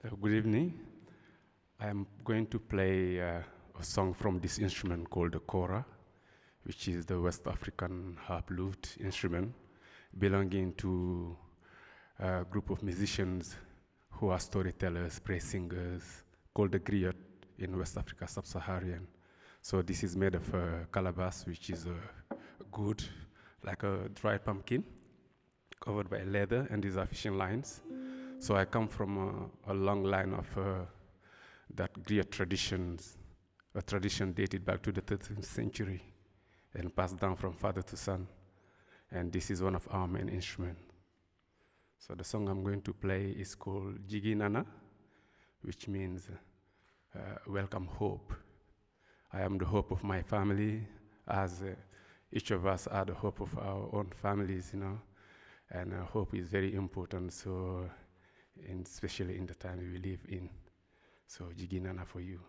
Good evening. I am going to play a song from this instrument called the kora, which is the West African harp lute instrument belonging to a group of musicians who are storytellers, praise singers, called the griot in West Africa, sub-Saharan. So this is made of calabash, which is good, like a dried pumpkin, covered by leather, and these are fishing lines. So I come from a long line of that griot traditions, a tradition dated back to the 13th century and passed down from father to son. And this is one of our main instruments. So the song I'm going to play is called Jiginana, which means welcome hope. I am the hope of my family, as each of us are the hope of our own families, you know. And hope is very important, so especially in the time we live in. So Jiginana for you.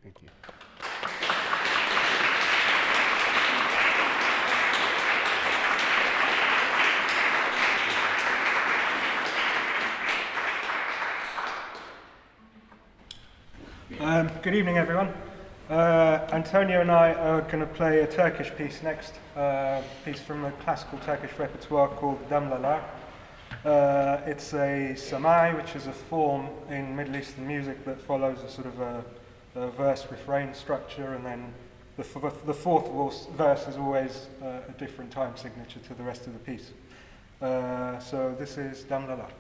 Thank you. Good evening, everyone. Antonio and I are going to play a Turkish piece next, piece from a classical Turkish repertoire called Damlalar. It's a Samae, which is a form in Middle Eastern music that follows a sort of a verse-refrain structure, and then the fourth verse is always a different time signature to the rest of the piece. So this is Damlalar.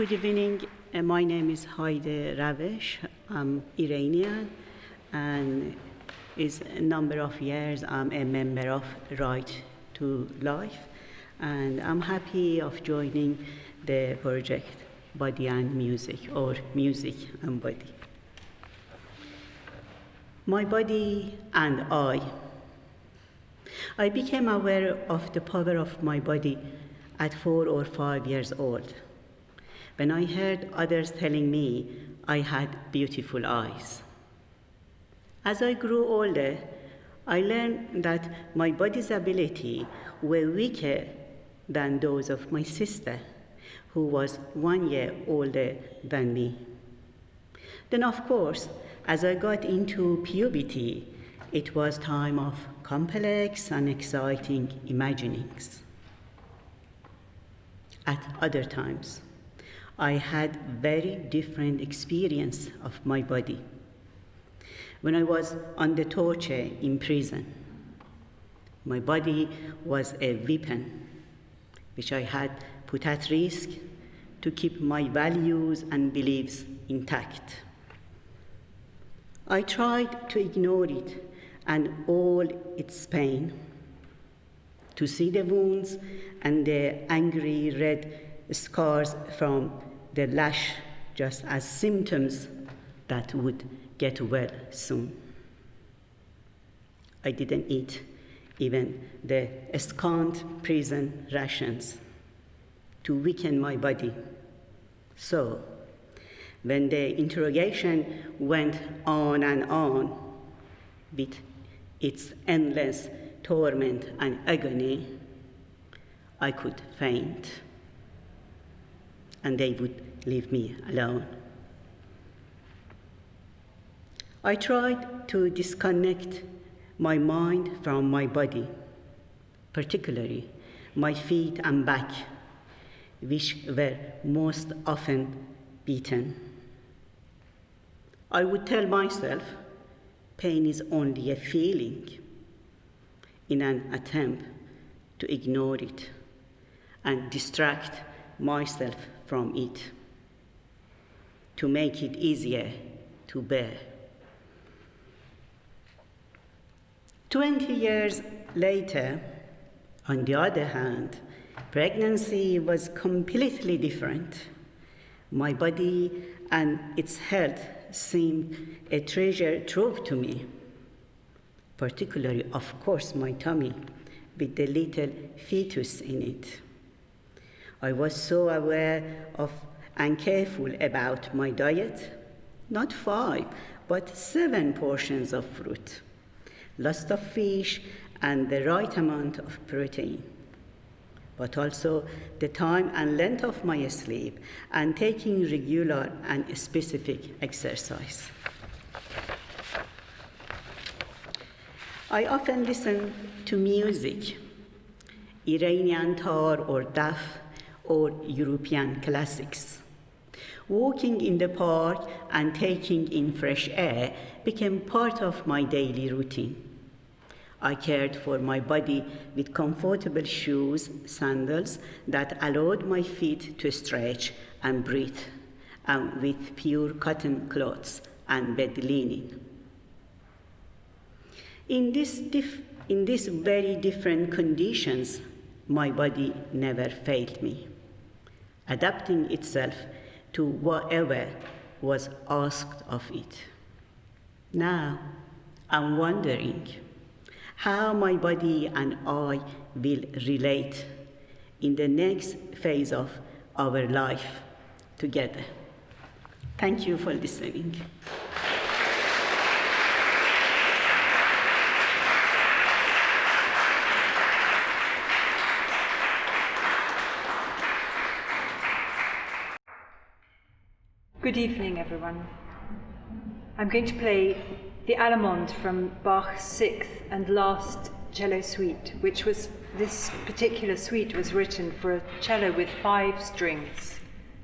Good evening. My name is Haydeh Ravesh. I'm Iranian, and is a number of years I'm a member of Right to Life, and I'm happy of joining the project Body and Music, or Music and Body. My body and I became aware of the power of my body at 4 or 5 years old, when I heard others telling me I had beautiful eyes. As I grew older, I learned that my body's ability were weaker than those of my sister, who was 1 year older than me. Then, of course, as I got into puberty, it was time of complex and exciting imaginings. At other times, I had very different experience of my body. When I was under torture in prison, my body was a weapon which I had put at risk to keep my values and beliefs intact. I tried to ignore it and all its pain, to see the wounds and the angry red scars from the lash just as symptoms that would get well soon. I didn't eat even the scant prison rations to weaken my body. So, when the interrogation went on and on with its endless torment and agony, I could faint, and they would leave me alone. I tried to disconnect my mind from my body, particularly my feet and back, which were most often beaten. I would tell myself pain is only a feeling, in an attempt to ignore it and distract myself from it, to make it easier to bear. 20 years later, on the other hand, pregnancy was completely different. My body and its health seemed a treasure trove to me, particularly, of course, my tummy with the little fetus in it. I was so aware of and careful about my diet, not 5, but 7 portions of fruit, lots of fish, and the right amount of protein, but also the time and length of my sleep, and taking regular and specific exercise. I often listen to music, Iranian tar or daf, or European classics. Walking in the park and taking in fresh air became part of my daily routine. I cared for my body with comfortable shoes, sandals that allowed my feet to stretch and breathe, and with pure cotton clothes and bed linen. In these very different conditions, my body never failed me, adapting itself to whatever was asked of it. Now, I'm wondering how my body and I will relate in the next phase of our life together. Thank you for listening. Good evening, everyone. I'm going to play the Allemande from Bach's 6th and last cello suite, this particular suite was written for a cello with 5 strings.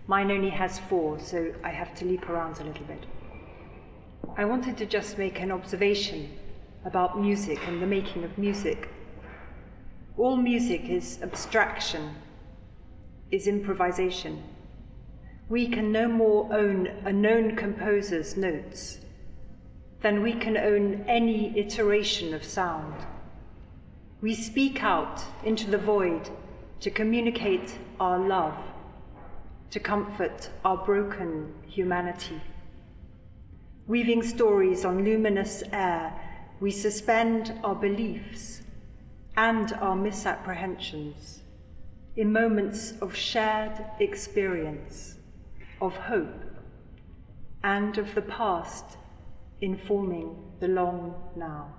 Mine only has 4, so I have to leap around a little bit. I wanted to just make an observation about music and the making of music. All music is abstraction, is improvisation. we can no more own a known composer's notes than we can own any iteration of sound. We speak out into the void to communicate our love, to comfort our broken humanity. Weaving stories on luminous air, we suspend our beliefs and our misapprehensions in moments of shared experience, of hope, and of the past informing the long now.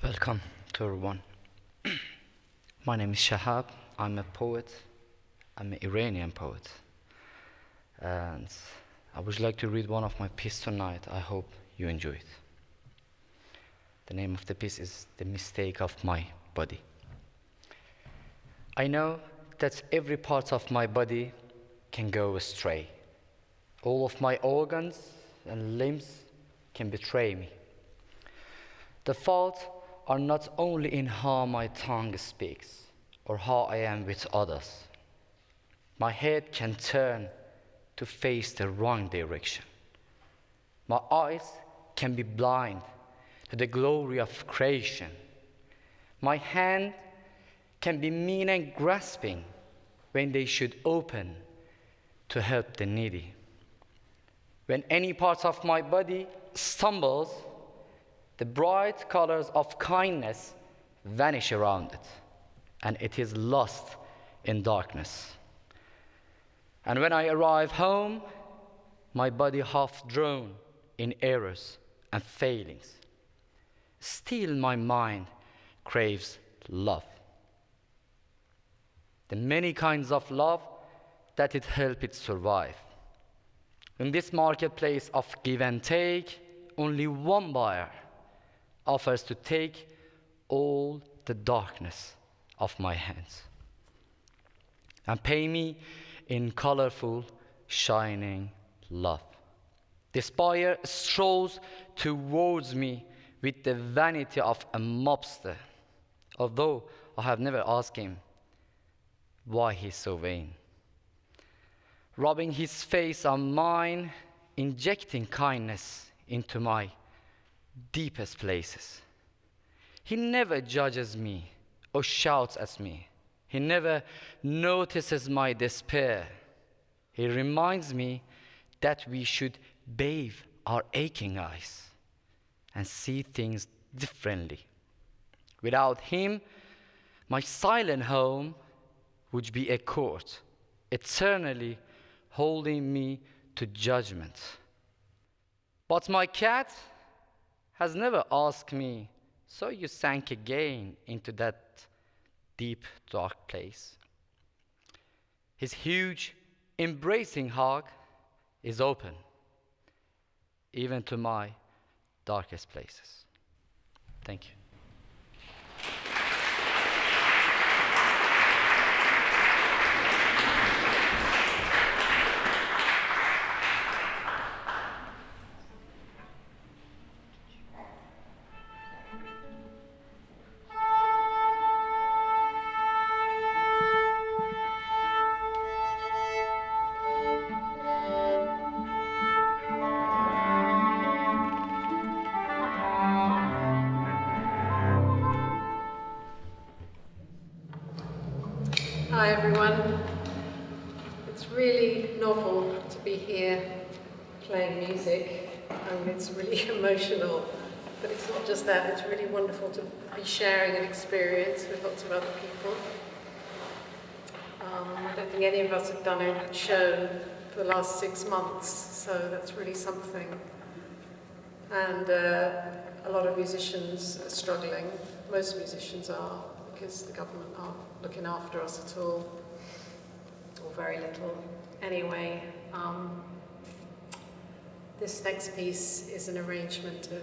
Welcome to everyone. My name is Shahab. I'm a poet. I'm an Iranian poet. And I would like to read one of my pieces tonight. I hope you enjoy it. The name of the piece is The Mistake of My Body. I know that every part of my body can go astray. All of my organs and limbs can betray me. The fault are not only in how my tongue speaks or how I am with others. My head can turn to face the wrong direction. My eyes can be blind to the glory of creation. My hand can be mean and grasping when they should open to help the needy. When any part of my body stumbles, the bright colors of kindness vanish around it, and it is lost in darkness. And when I arrive home, my body half drowned in errors and failings. Still my mind craves love. The many kinds of love that it helps it survive. In this marketplace of give and take, only one buyer offers to take all the darkness of my hands and pay me in colorful, shining love. This buyer strolls towards me with the vanity of a mobster, although I have never asked him why he's so vain. Rubbing his face on mine, injecting kindness into my deepest places. He never judges me or shouts at me. He never notices my despair. He reminds me that we should bathe our aching eyes and see things differently. Without him, my silent home would be a court, eternally holding me to judgment. But my cat has never asked me, so you sank again into that deep, dark place. His huge, embracing heart is open, even to my darkest places. Thank you. Hi everyone. It's really novel to be here playing music. It's really emotional, but it's not just that, it's really wonderful to be sharing an experience with lots of other people. I don't think any of us have done a show for the last 6 months, so that's really something. And a lot of musicians are struggling. Most musicians are, because the government aren't looking after us at all, or very little. Anyway, this next piece is an arrangement of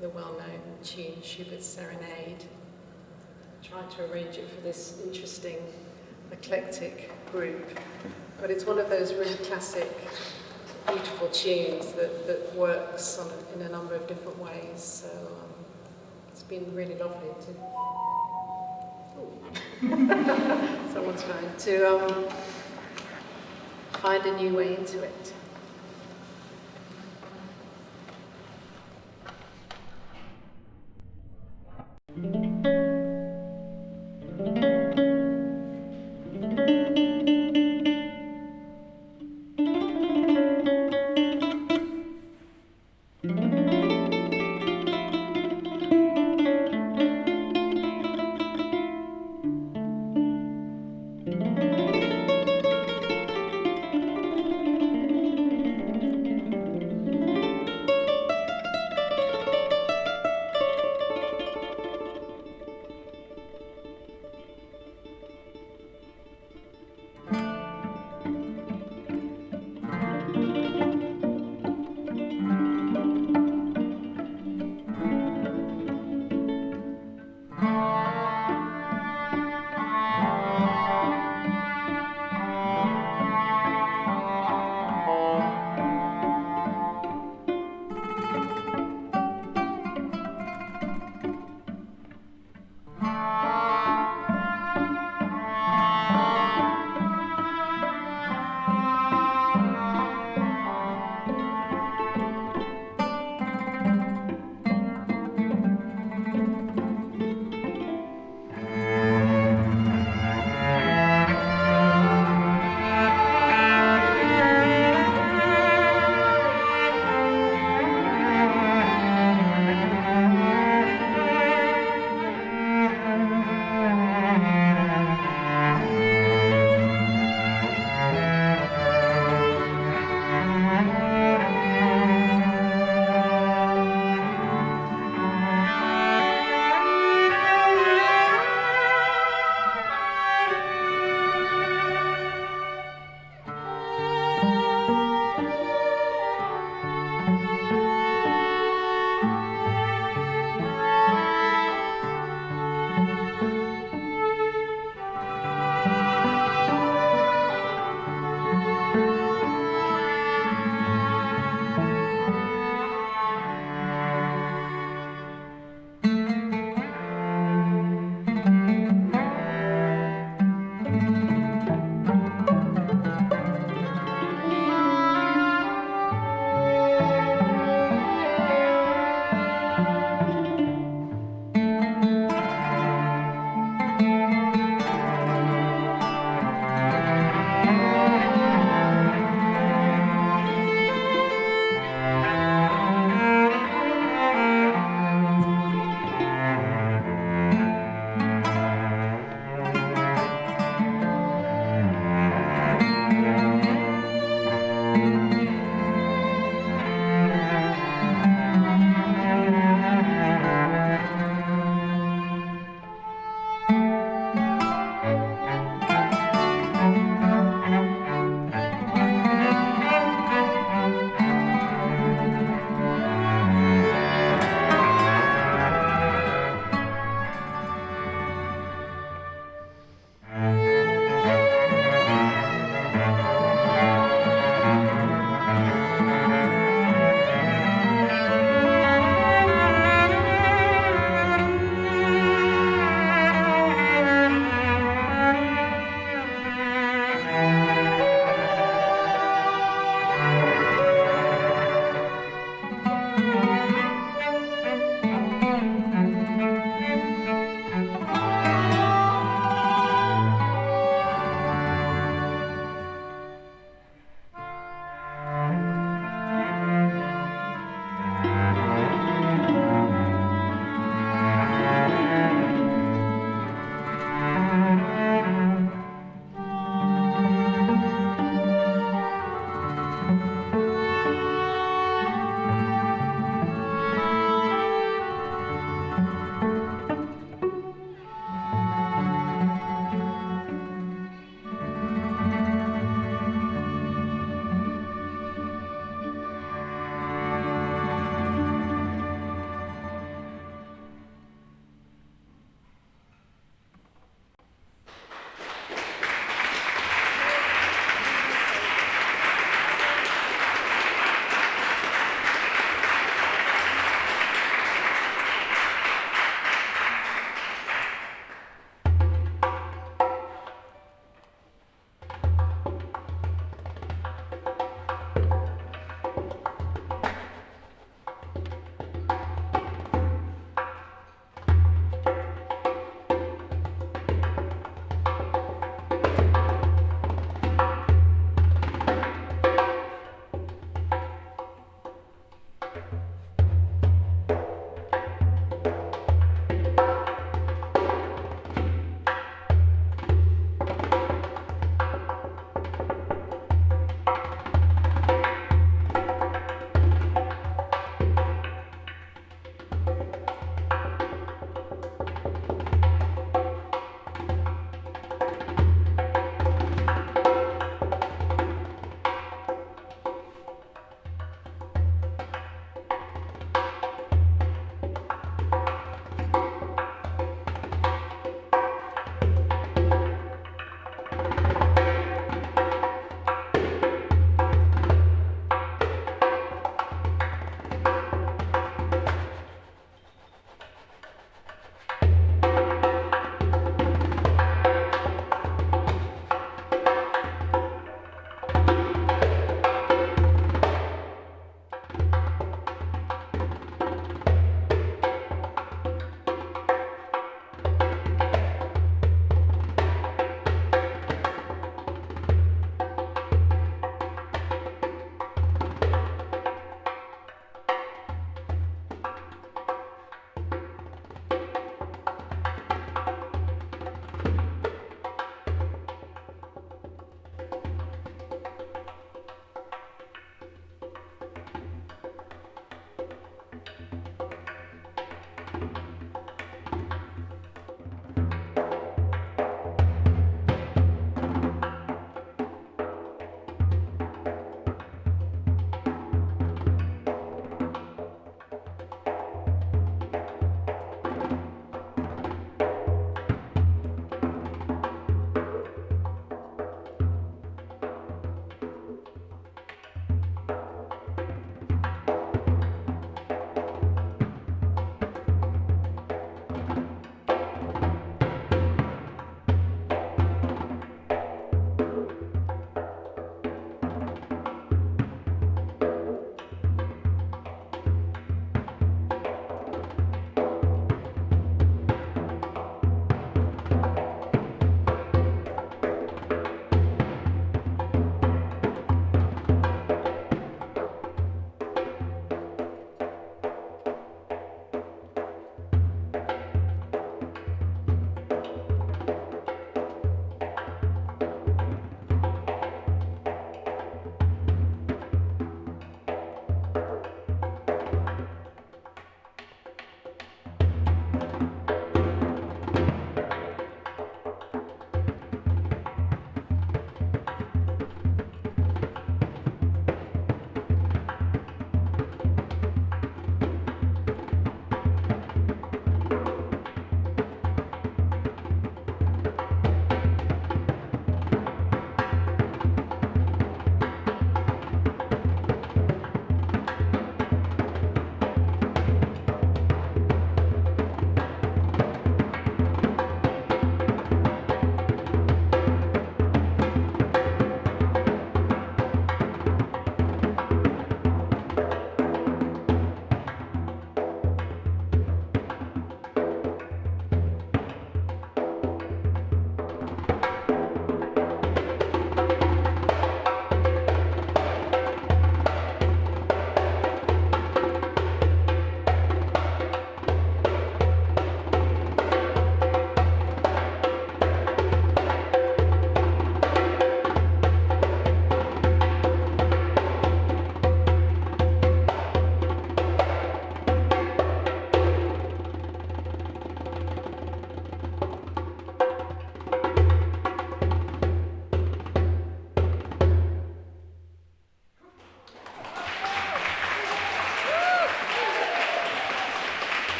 the well-known tune Schubert Serenade. I tried to arrange it for this interesting, eclectic group, but it's one of those really classic, beautiful tunes that works in a number of different ways. So it's been really lovely someone's phone, to find a new way into it.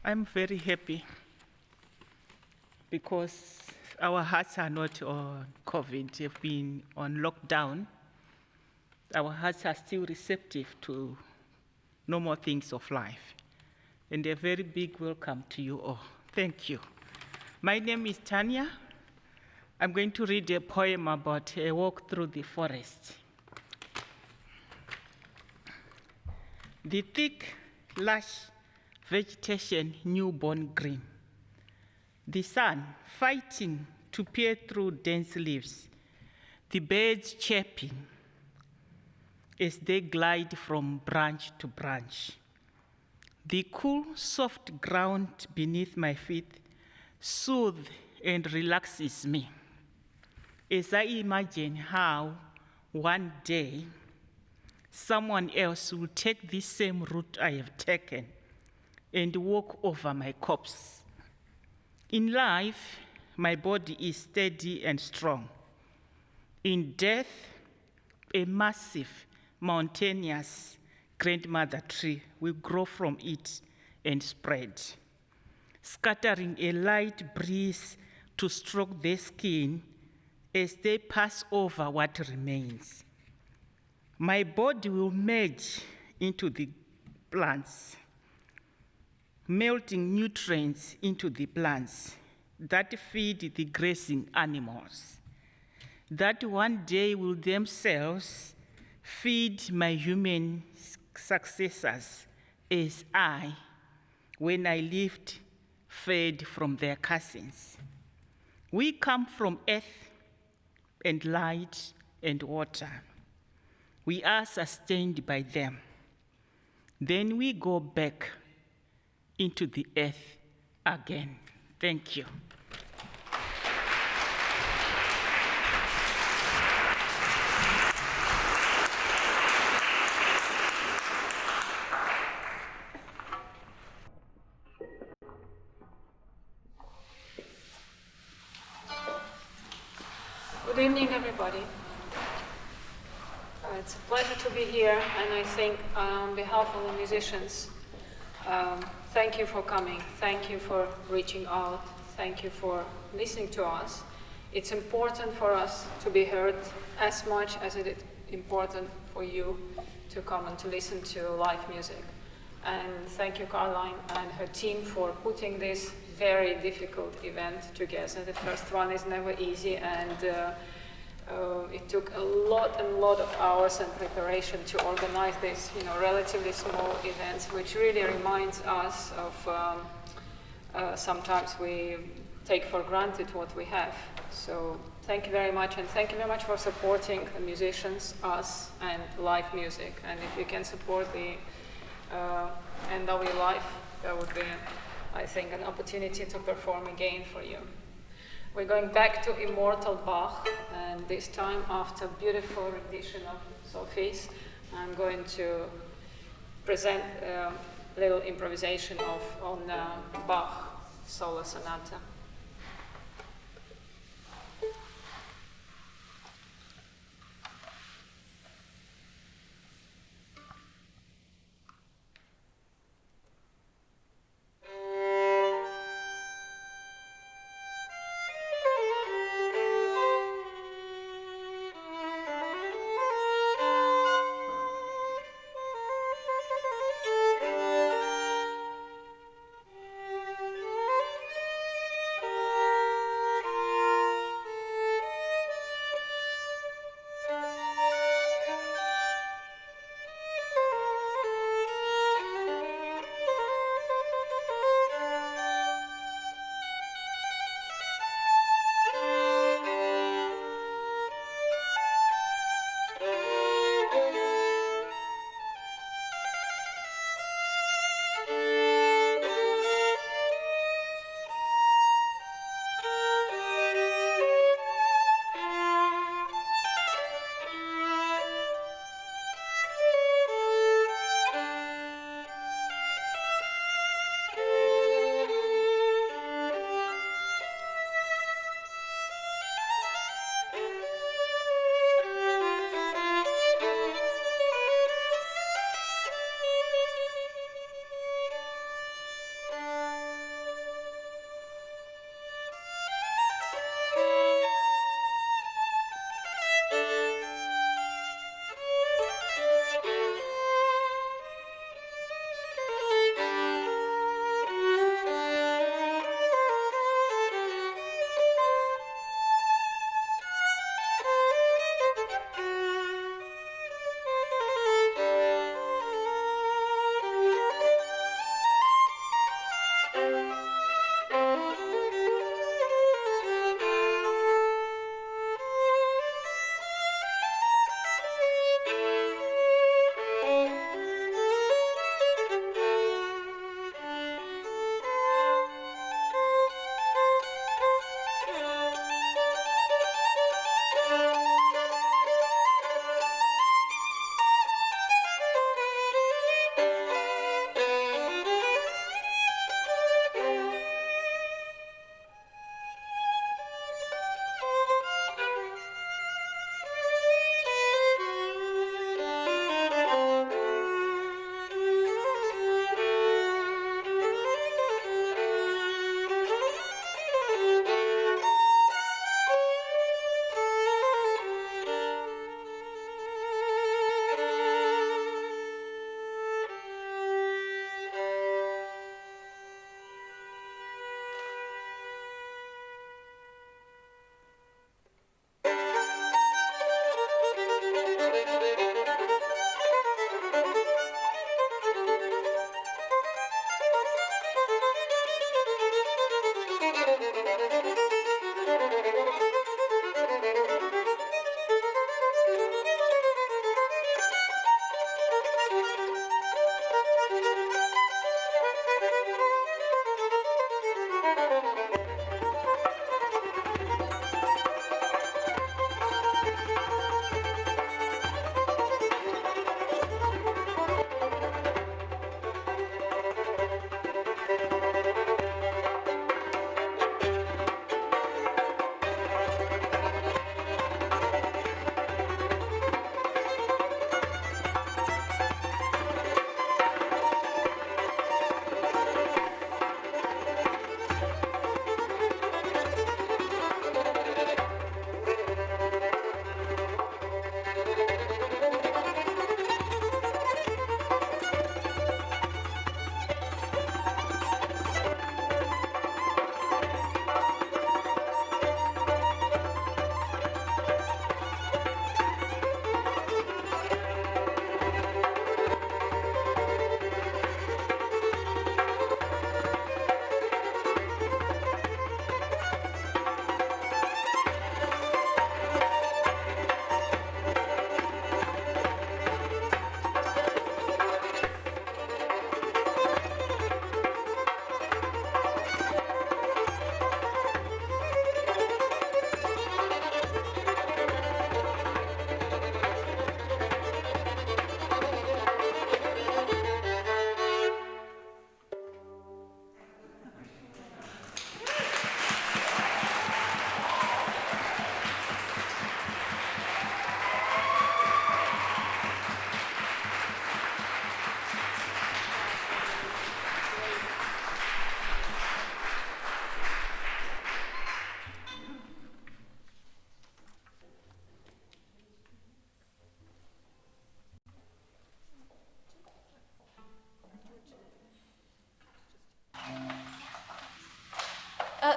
I'm very happy because our hearts are not on COVID, they've been on lockdown. Our hearts are still receptive to normal things of life. And a very big welcome to you all. Thank you. My name is Tania. I'm going to read a poem about a walk through the forest. The thick, lush vegetation, newborn green. The sun fighting to peer through dense leaves. The birds chirping as they glide from branch to branch. The cool, soft ground beneath my feet soothes and relaxes me as I imagine how one day someone else will take this same route I have taken and walk over my corpse. In life, my body is steady and strong. In death, a massive, mountainous grandmother tree will grow from it and spread, scattering a light breeze to stroke their skin as they pass over what remains. My body will merge into the plants, melting nutrients into the plants that feed the grazing animals, that one day will themselves feed my human successors as I, when I lived, fed from their cousins. We come from earth and light and water. We are sustained by them. Then we go back into the earth again. Thank you. Good evening, everybody. It's a pleasure to be here, and I think on behalf of the musicians, thank you for coming, thank you for reaching out, thank you for listening to us. It's important for us to be heard as much as it is important for you to come and to listen to live music. And thank you, Caroline and her team, for putting this very difficult event together. The first one is never easy, and it took a lot of hours and preparation to organize this, relatively small events, which really reminds us of sometimes we take for granted what we have. So thank you very much, and thank you very much for supporting the musicians, us, and live music. And if you can support the NW Live, that would be, I think, an opportunity to perform again for you. We're going back to immortal Bach, and this time after a beautiful rendition of Sophie's, I'm going to present a little improvisation on Bach solo sonata.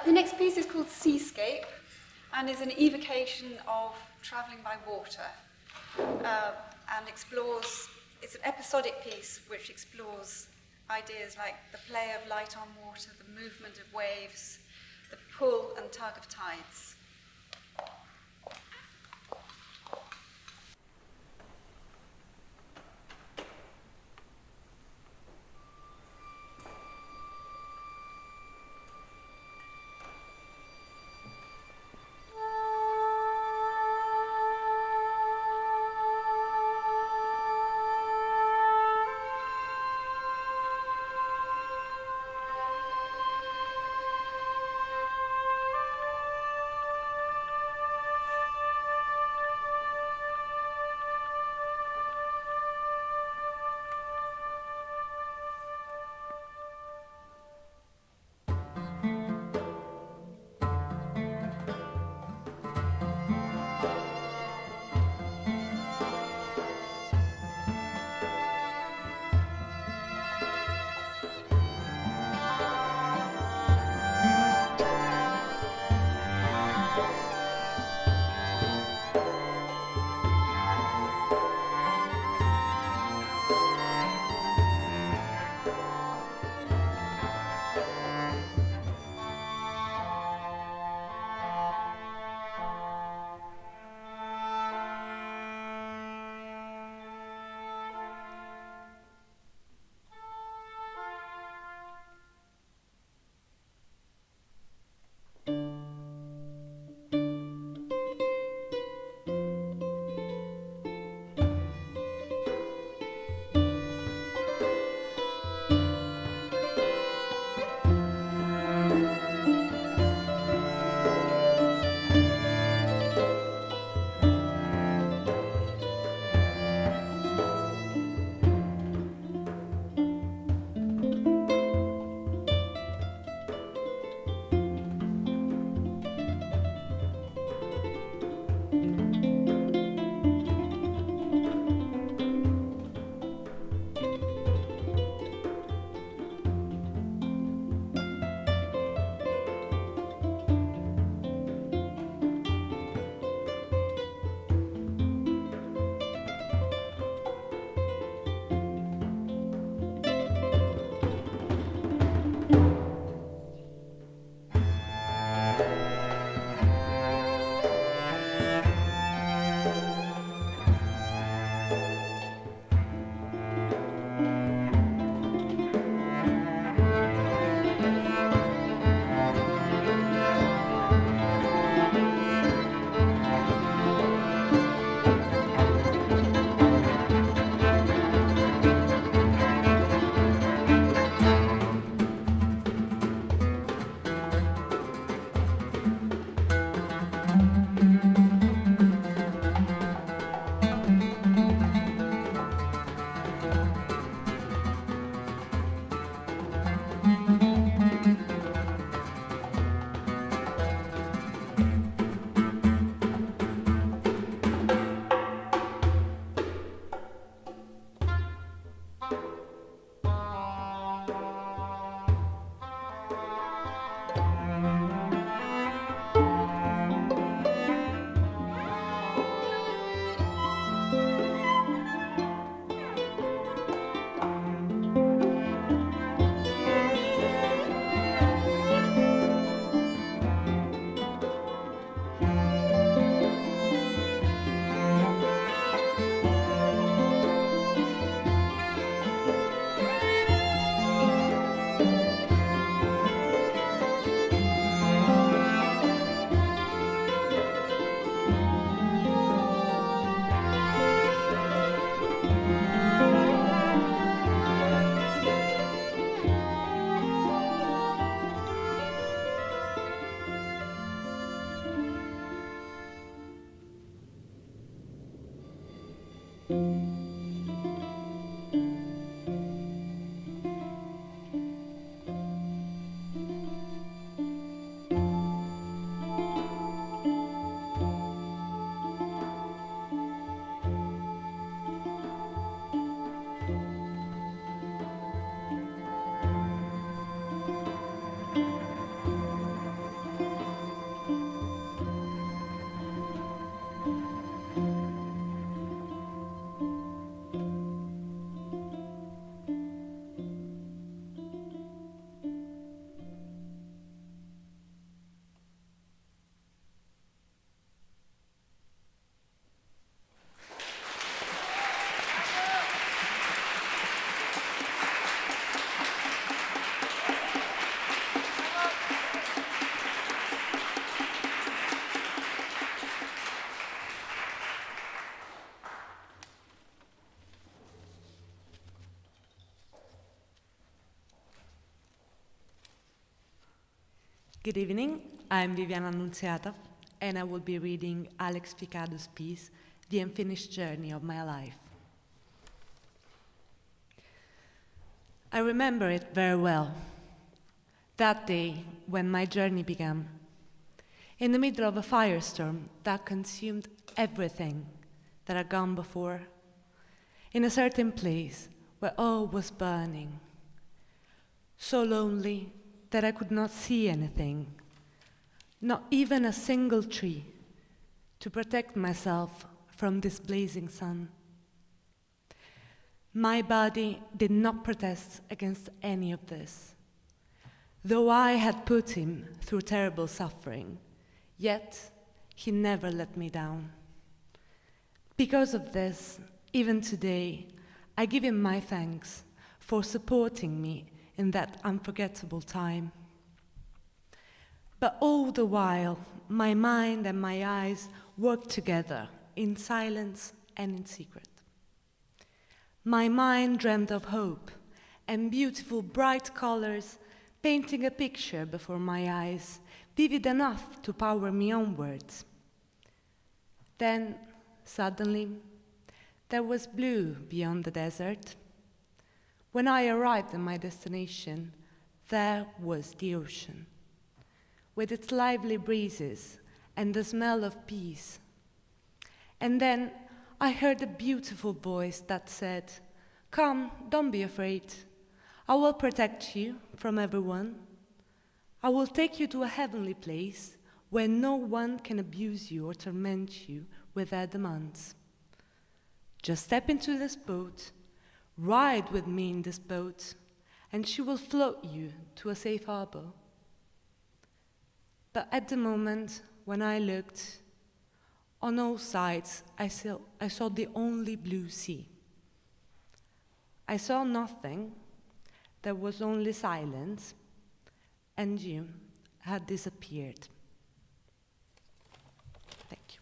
The next piece is called Seascape and is an evocation of travelling by water and explores, it's an episodic piece which explores ideas like the play of light on water, the movement of waves, the pull and tug of tides. Good evening, I'm Viviana Annunciata, and I will be reading Alex Fikadu's piece, The Unfinished Journey of My Life. I remember it very well, that day when my journey began, in the middle of a firestorm that consumed everything that had gone before, in a certain place where all was burning, so lonely that I could not see anything, not even a single tree, to protect myself from this blazing sun. My body did not protest against any of this. Though I had put him through terrible suffering, yet he never let me down. Because of this, even today, I give him my thanks for supporting me in that unforgettable time. But all the while, my mind and my eyes worked together in silence and in secret. My mind dreamt of hope and beautiful bright colors, painting a picture before my eyes, vivid enough to power me onwards. Then, suddenly, there was blue beyond the desert. When I arrived at my destination, there was the ocean, with its lively breezes and the smell of peace. And then I heard a beautiful voice that said, "Come, don't be afraid. I will protect you from everyone. I will take you to a heavenly place where no one can abuse you or torment you with their demands. Just step into this boat, ride with me in this boat, and she will float you to a safe harbor." But at the moment when I looked, on all sides I saw the only blue sea. I saw nothing, there was only silence, and you had disappeared. Thank you.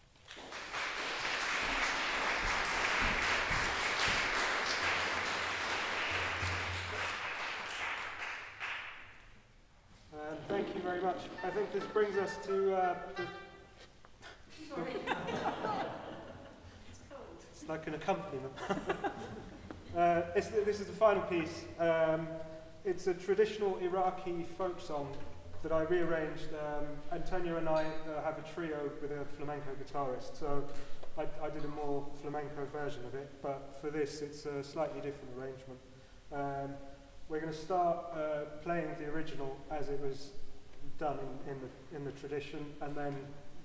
Thank you very much. I think this brings us to it's like an accompaniment. This is the final piece. It's a traditional Iraqi folk song that I rearranged. Antonio and I have a trio with a flamenco guitarist, so I did a more flamenco version of it, but for this it's a slightly different arrangement. We're going to start playing the original as it was done in the tradition, and then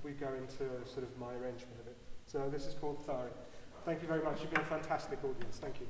we go into sort of my arrangement of it. So this is called Thari. Thank you very much. You've been a fantastic audience. Thank you.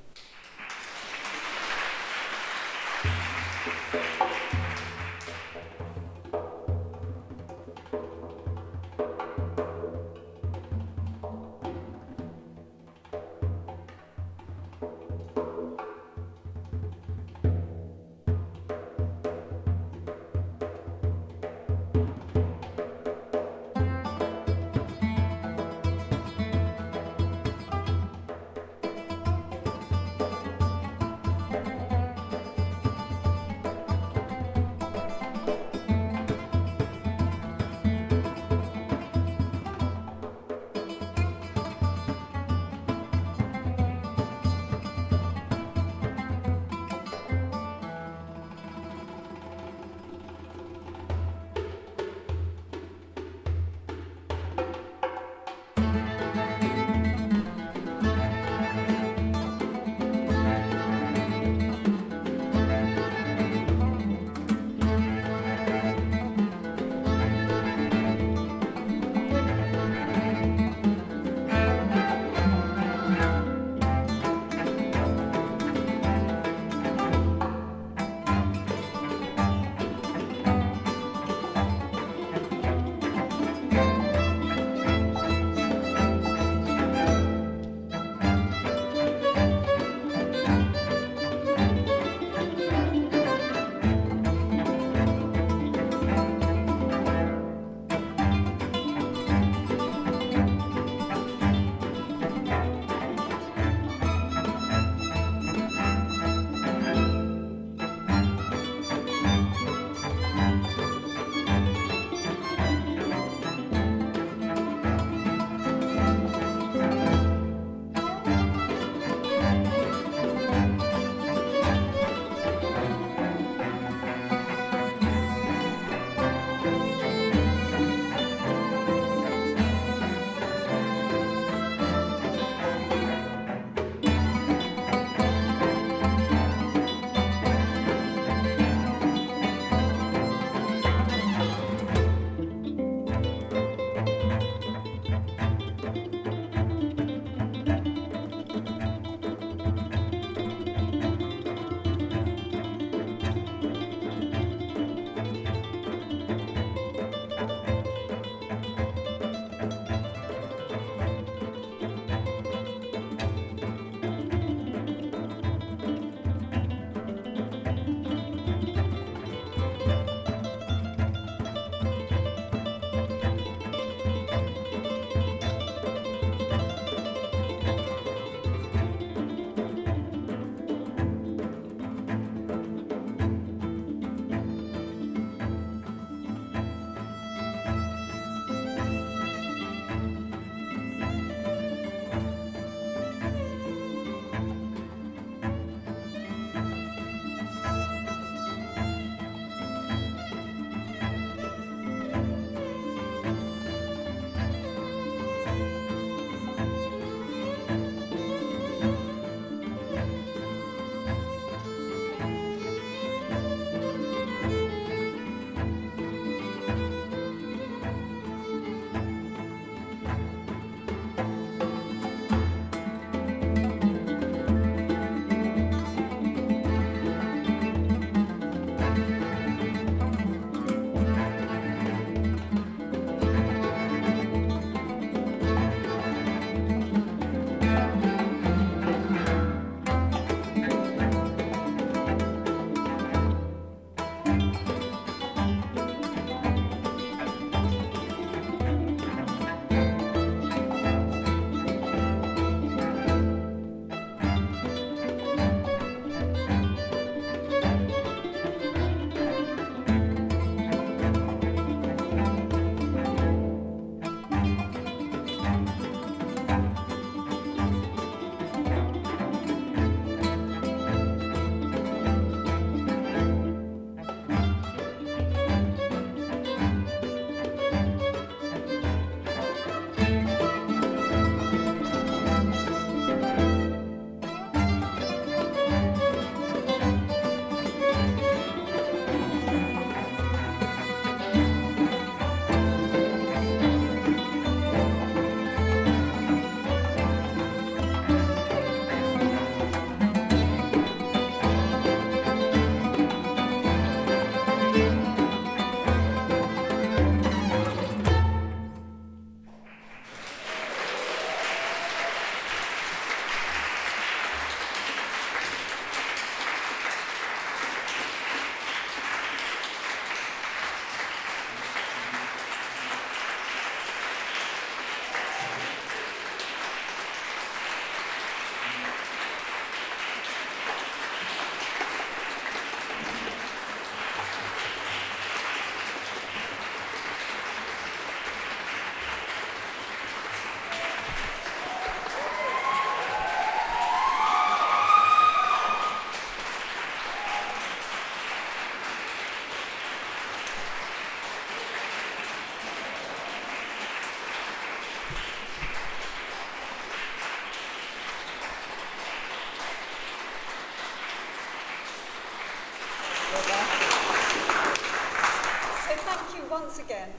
once again.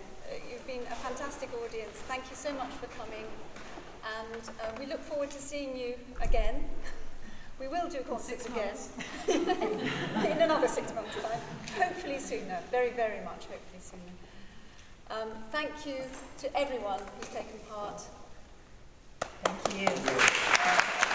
You've been a fantastic audience. Thank you so much for coming. And we look forward to seeing you again. We will do concerts again in another 6 months' time. Hopefully sooner. Very, very much hopefully sooner. Thank you to everyone who's taken part. Thank you.